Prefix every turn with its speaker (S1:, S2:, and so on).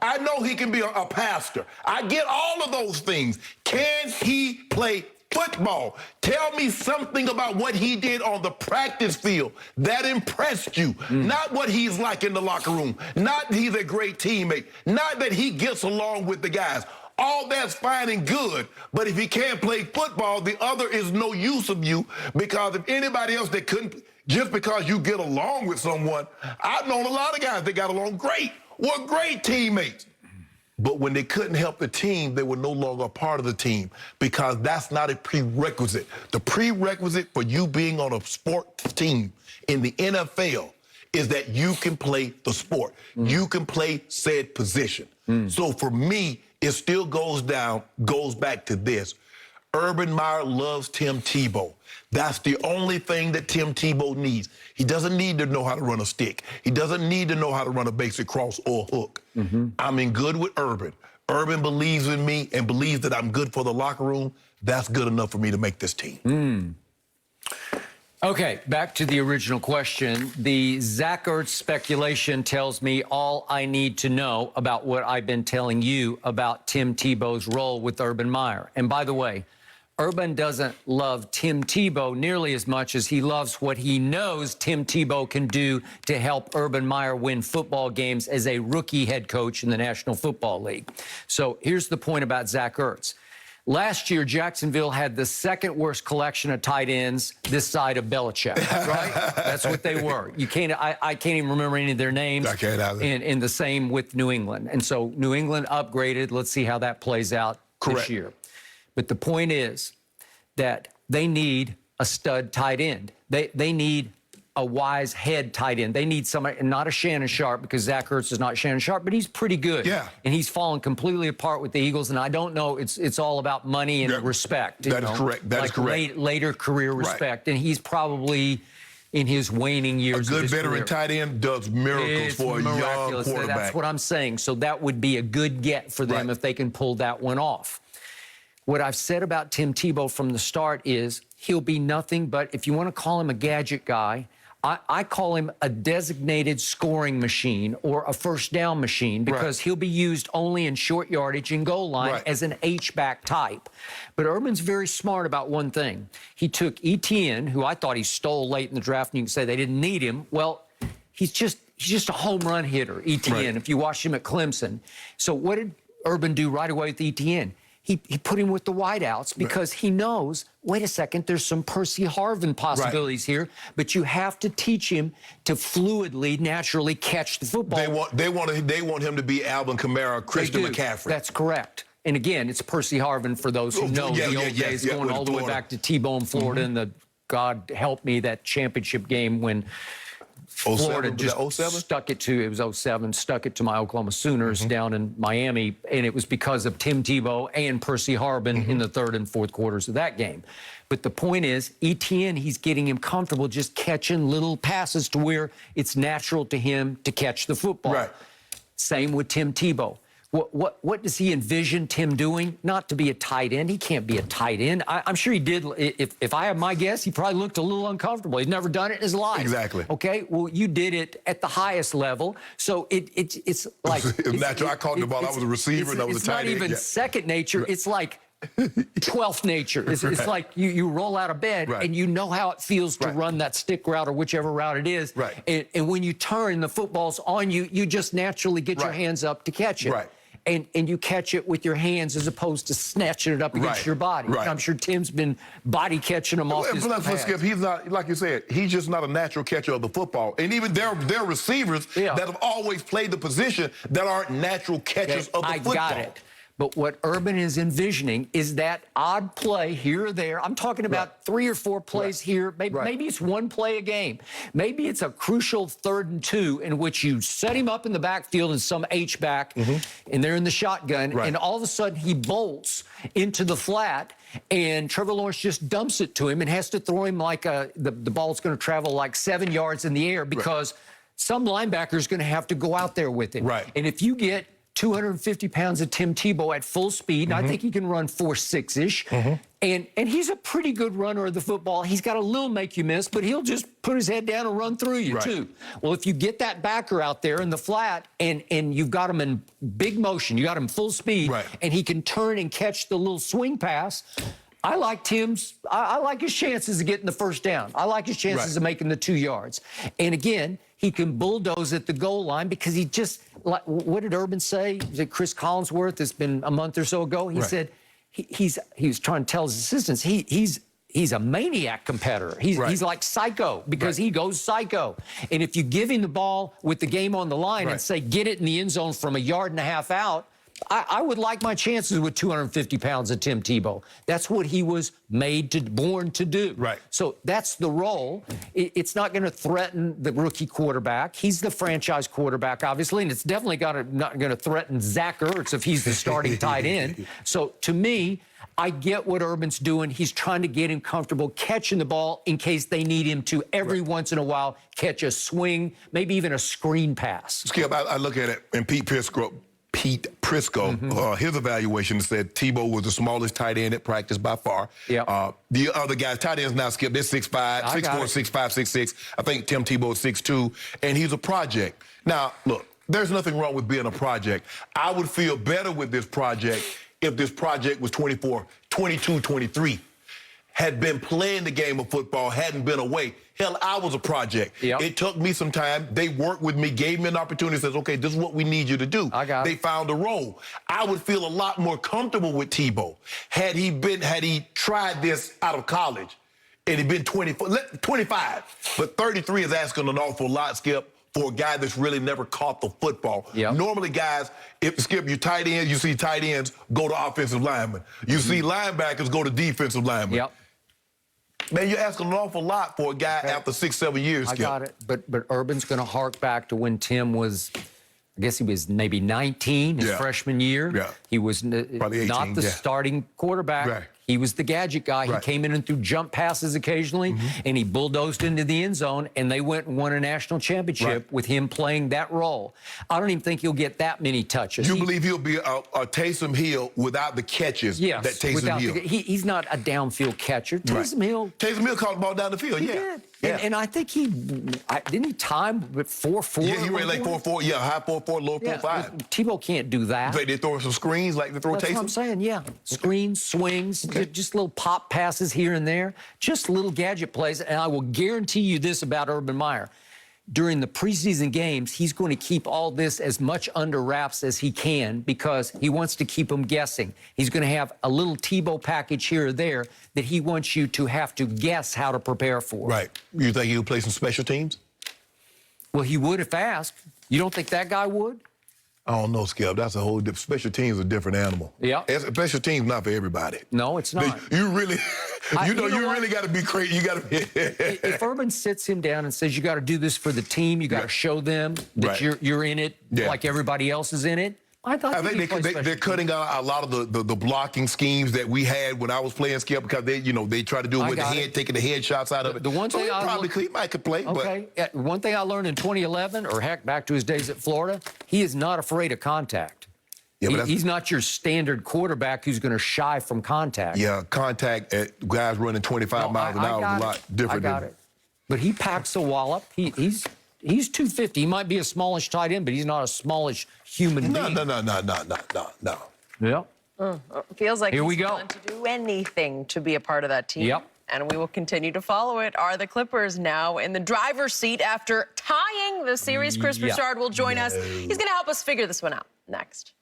S1: I know he can be a pastor. I get all of those things. Can he play football? Tell me something about what he did on the practice field that impressed you. Not what he's like in the locker room. Not that he's a great teammate. Not that he gets along with the guys. All that's fine and good, but if he can't play football, the other is no use of you, because if anybody else that couldn't, just because you get along with someone, I've known a lot of guys that got along great, were great teammates. But when they couldn't help the team, they were no longer a part of the team, because that's not a prerequisite. The prerequisite for you being on a sports team in the NFL is that you can play the sport. You can play said position. So for me, it still goes back to this. Urban Meyer loves Tim Tebow. That's the only thing that Tim Tebow needs. He doesn't need to know how to run a stick. He doesn't need to know how to run a basic cross or hook. I'm in good with Urban. Urban believes in me and believes that I'm good for the locker room. That's good enough for me to make this team.
S2: Okay, back to the original question. The Zach Ertz speculation tells me all I need to know about what I've been telling you about Tim Tebow's role with Urban Meyer. And by the way, Urban doesn't love Tim Tebow nearly as much as he loves what he knows Tim Tebow can do to help Urban Meyer win football games as a rookie head coach in the National Football League. So here's the point about Zach Ertz. Last year, Jacksonville had the second worst collection of tight ends this side of Belichick, right? That's what they were. You can't. I can't even remember any of their names.
S1: I can't either.
S2: And the same with New England. And so New England upgraded. Let's see how that plays out this year. But the point is that they need a stud tight end. They need a wise head tight end. They need somebody, not a Shannon Sharp, because Zach Ertz is not Shannon Sharp, but he's pretty good.
S1: Yeah.
S2: And he's fallen completely apart with the Eagles, and I don't know, it's all about money and respect.
S1: That is correct. That is correct.
S2: Later career respect. And he's probably in his waning years.
S1: A good veteran tight end does miracles for a young quarterback.
S2: That's what I'm saying. So that would be a good get for them if they can pull that one off. What I've said about Tim Tebow from the start is he'll be nothing but, if you want to call him a gadget guy, I call him a designated scoring machine or a first down machine, because he'll be used only in short yardage and goal line as an H-back type. But Urban's very smart about one thing. He took Etienne, who I thought he stole late in the draft, and you can say they didn't need him. Well, he's just a home run hitter, Etienne, if you watched him at Clemson. So what did Urban do right away with Etienne? He put him with the wideouts because he knows, wait a second, there's some Percy Harvin possibilities here, but you have to teach him to fluidly, naturally catch the football.
S1: They want him to be Alvin Kamara, Christian McCaffrey.
S2: That's correct. And again, it's Percy Harvin for those who know the old days, going all the way back to Tebow in Florida and the, God help me, that championship game when Florida just stuck it to, it was 07, stuck it to my Oklahoma Sooners down in Miami, and it was because of Tim Tebow and Percy Harvin in the third and fourth quarters of that game. But the point is, Etienne, he's getting him comfortable just catching little passes to where it's natural to him to catch the football. Same with Tim Tebow. What does he envision Tim doing? Not to be a tight end. He can't be a tight end. I'm sure he did. If I have my guess, he probably looked a little uncomfortable. He's never done it in his life.
S1: Exactly.
S2: Okay. Well, you did it at the highest level, so it's like
S1: natural. I caught the ball. I was a receiver and I was a tight end.
S2: It's not even second nature. It's like 12th nature. It's like you roll out of bed and you know how it feels to run that stick route or whichever route it is. And when you turn, the football's on you, you just naturally get your hands up to catch it. And you catch it with your hands as opposed to snatching it up against your body. I'm sure Tim's been body catching them off his pads.
S1: Skip, he's not, like you said, he's just not a natural catcher of the football. And even there are receivers that have always played the position that aren't natual catchers of the football. I got it.
S2: But what Urban is envisioning is that odd play here or there. I'm talking about 3 or 4 plays here. Maybe it's 1 play a game. Maybe it's a crucial 3rd and 2 in which you set him up in the backfield in some H-back, and they're in the shotgun, and all of a sudden he bolts into the flat, and Trevor Lawrence just dumps it to him and has to throw him like the ball's going to travel like 7 yards in the air because some linebacker is going to have to go out there with it. And if you get 250 pounds of Tim Tebow at full speed, and I think he can run 4.6-ish, And he's a pretty good runner of the football. He's got a little make you miss, but he'll just put his head down and run through you, too. Well, if you get that backer out there in the flat and you've got him in big motion, you got him full speed, and he can turn and catch the little swing pass, I like I like his chances of getting the first down. I like his chances of making the 2 yards. And again, he can bulldoze at the goal line because he just, like, what did Urban say? Was it Chris Collinsworth? It's been a month or so ago. He said he was trying to tell his assistants he's a maniac competitor. He's like psycho because he goes psycho. And if you give him the ball with the game on the line and say, get it in the end zone from 1.5 yards out, I would like my chances with 250 pounds of Tim Tebow. That's what he was born to do. So that's the role. It's not going to threaten the rookie quarterback. He's the franchise quarterback, obviously, and it's definitely not going to threaten Zach Ertz if he's the starting tight end. So to me, I get what Urban's doing. He's trying to get him comfortable catching the ball in case they need him to every once in a while catch a swing, maybe even a screen pass.
S1: Skip, I look at it, and Pete Prisco, his evaluation said Tebow was the smallest tight end at practice by far. The other guys, tight ends now, Skip, they're 6'5", 6'4", 6'5", 6'6". I think Tim Tebow is 6'2", and he's a project. Now, look, there's nothing wrong with being a project. I would feel better with this project if this project was 24, 22, 23, had been playing the game of football, hadn't been away. Hell, I was a project. It took me some time. They worked with me, gave me an opportunity, says, okay, this is what we need you to do. They found a role. I would feel a lot more comfortable with Tebow had he tried this out of college and he'd been 25. But 33 is asking an awful lot, Skip, for a guy that's really never caught the football. Normally, guys, Skip, you tight ends, you see tight ends go to offensive linemen. You see linebackers go to defensive linemen. Man, you're asking an awful lot for a guy after 6-7 years, Skip.
S2: I got it. But Urban's going to hark back to when Tim was, I guess he was maybe 19 his freshman year. He was probably 18, not the starting quarterback. He was the gadget guy. He came in and threw jump passes occasionally, and he bulldozed into the end zone, and they went and won a national championship with him playing that role. I don't even think he'll get that many touches.
S1: You believe he'll be a Taysom Hill without the catches that Taysom Hill?
S2: He's not a downfield catcher. Taysom Hill
S1: caught the ball down the field,
S2: he did. And I think didn't he time with 4.4?
S1: Yeah, he ran like 4.4, high 4.4, low 4.5.
S2: Tebow can't do that.
S1: They throw some screens like they throw Taysom?
S2: That's what I'm saying, Screens, swings, just little pop passes here and there, just little gadget plays. And I will guarantee you this about Urban Meyer. During the preseason games, he's going to keep all this as much under wraps as he can because he wants to keep them guessing. He's going to have a little Tebow package here or there that he wants you to have to guess how to prepare for.
S1: You think he'll play some special teams?
S2: Well, he would if asked. You don't think that guy would?
S1: I don't know, Skip. That's a whole different. Special teams is a different animal. Special teams not for everybody.
S2: No, it's not.
S1: You really, you really got to be crazy. You got to be.
S2: If Urban sits him down and says, you got to do this for the team, you got to show them that you're in it like everybody else is in it. I think
S1: they're cutting out a lot of the blocking schemes that we had when I was playing, Skip, because they try to do it with the head, taking the head shots out of it.
S2: The one thing
S1: he might could play.
S2: Okay. One thing I learned in 2011, or heck, back to his days at Florida, he is not afraid of contact. He's not your standard quarterback who's going to shy from contact.
S1: Contact at guys running 25 miles an hour is a lot different.
S2: I got it. But he packs a wallop. He's 250. He might be a smallish tight end, but he's not a smallish human being.
S1: No.
S3: Feels like
S2: Here
S3: he's
S2: we go.
S3: willing to do anything to be a part of that team. And we will continue to follow it. Are the Clippers now in the driver's seat after tying the series? Chris Broussard will join us. He's going to help us figure this one out next.